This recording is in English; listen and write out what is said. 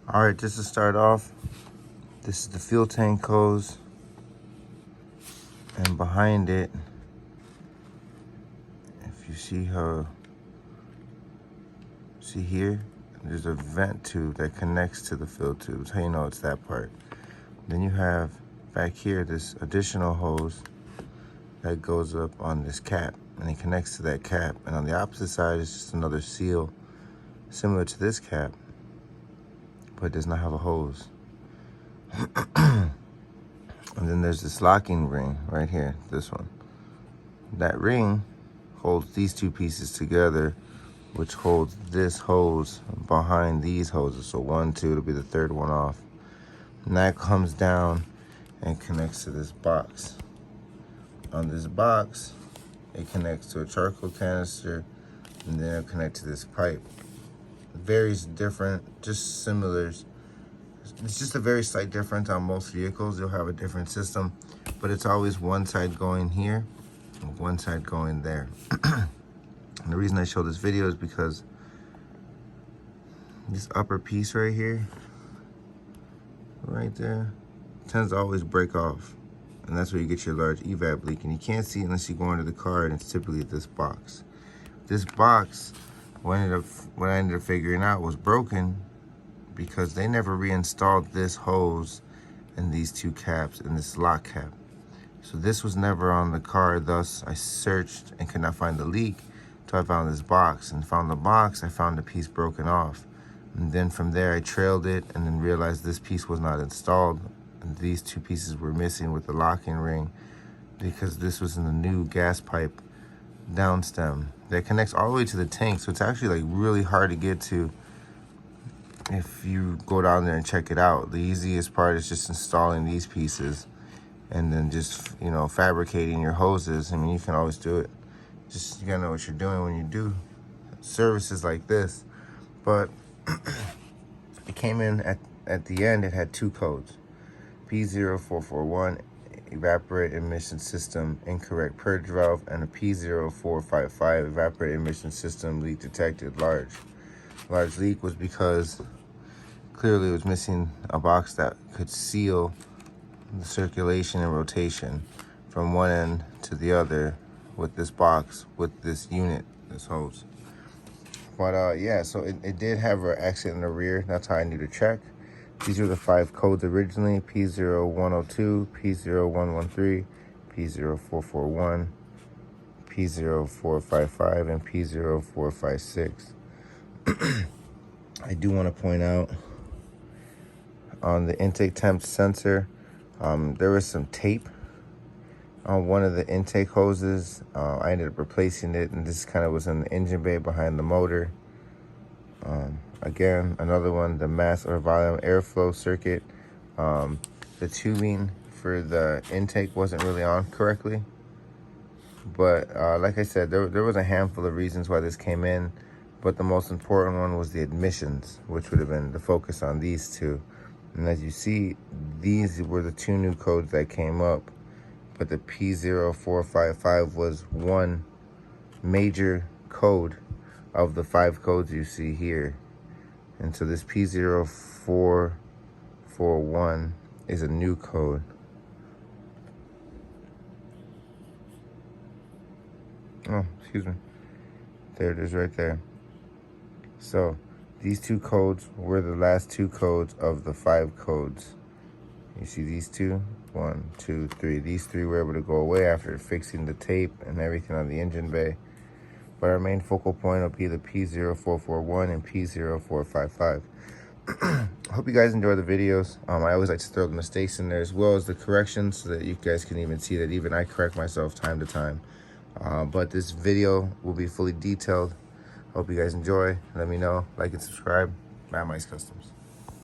All right, just to start off, this is the fuel tank hose, and behind it, if you see here, there's a vent tube that connects to the fill tube. That's how you know it's that part. Then you have back here this additional hose that goes up on this cap, and it connects to that cap. And on the opposite side is just another seal similar to this cap, but does not have a hose. And then there's this locking ring right here, this one. That ring holds these two pieces together, which holds this hose behind these hoses. So 1, 2, it'll be the third one off. And that comes down and connects to this box. On this box, it connects to a charcoal canister, and then it'll connect to this pipe. Varies different, just similar. It's just a very slight difference on most vehicles. You'll have a different system, but it's always one side going here and one side going there. And the reason I show this video is because this upper piece right here, right there, tends to always break off. And that's where you get your large evap leak. And you can't see unless you go into the car, and it's typically this box. This box, what I ended up figuring out was broken because they never reinstalled this hose and these two caps and this lock cap. So this was never on the car, thus I searched and could not find the leak. So I found this box, and found the box, I found the piece broken off. And then from there I trailed it and then realized this piece was not installed. And these two pieces were missing with the locking ring because this was in the new gas pipe down stem that connects all the way to the tank. So it's actually like really hard to get to if you go down there and check it out. The easiest part is just installing these pieces and then just, you know, fabricating your hoses. I mean, you can always do it. Just, you gotta know what you're doing when you do services like this. But it came in at the end, it had two codes. P0441 evaporate emission system incorrect purge valve, and a P0455 evaporate emission system leak detected large. Large leak was because clearly it was missing a box that could seal the circulation and rotation from one end to the other with this box, with this unit, this hose. But yeah, so it did have an exit in the rear. That's how I knew to check. These are the 5 codes originally: P0102, P0113, P0441, P0455, and P0456. I do want to point out on the intake temp sensor, there was some tape on one of the intake hoses. I ended up replacing it, and this kind of was in the engine bay behind the motor. Again, another one, the mass or volume airflow circuit. The tubing for the intake wasn't really on correctly. But like I said, there was a handful of reasons why this came in, but the most important one was the admissions, which would have been the focus on these two. And as you see, these were the 2 new codes that came up, but the P0455 was one major code of the 5 codes you see here. And so this P0441 is a new code. Oh, excuse me. There it is right there. So these 2 codes were the last 2 codes of the 5 codes. You see these 2? 1, 2, 3. These 3 were able to go away after fixing the tape and everything on the engine bay. But our main focal point will be the P0441 and P0455. I hope you guys enjoy the videos. I always like to throw the mistakes in there as well as the corrections so that you guys can even see that even I correct myself time to time. But this video will be fully detailed. Hope you guys enjoy. Let me know. Like and subscribe. Mad Mice Customs.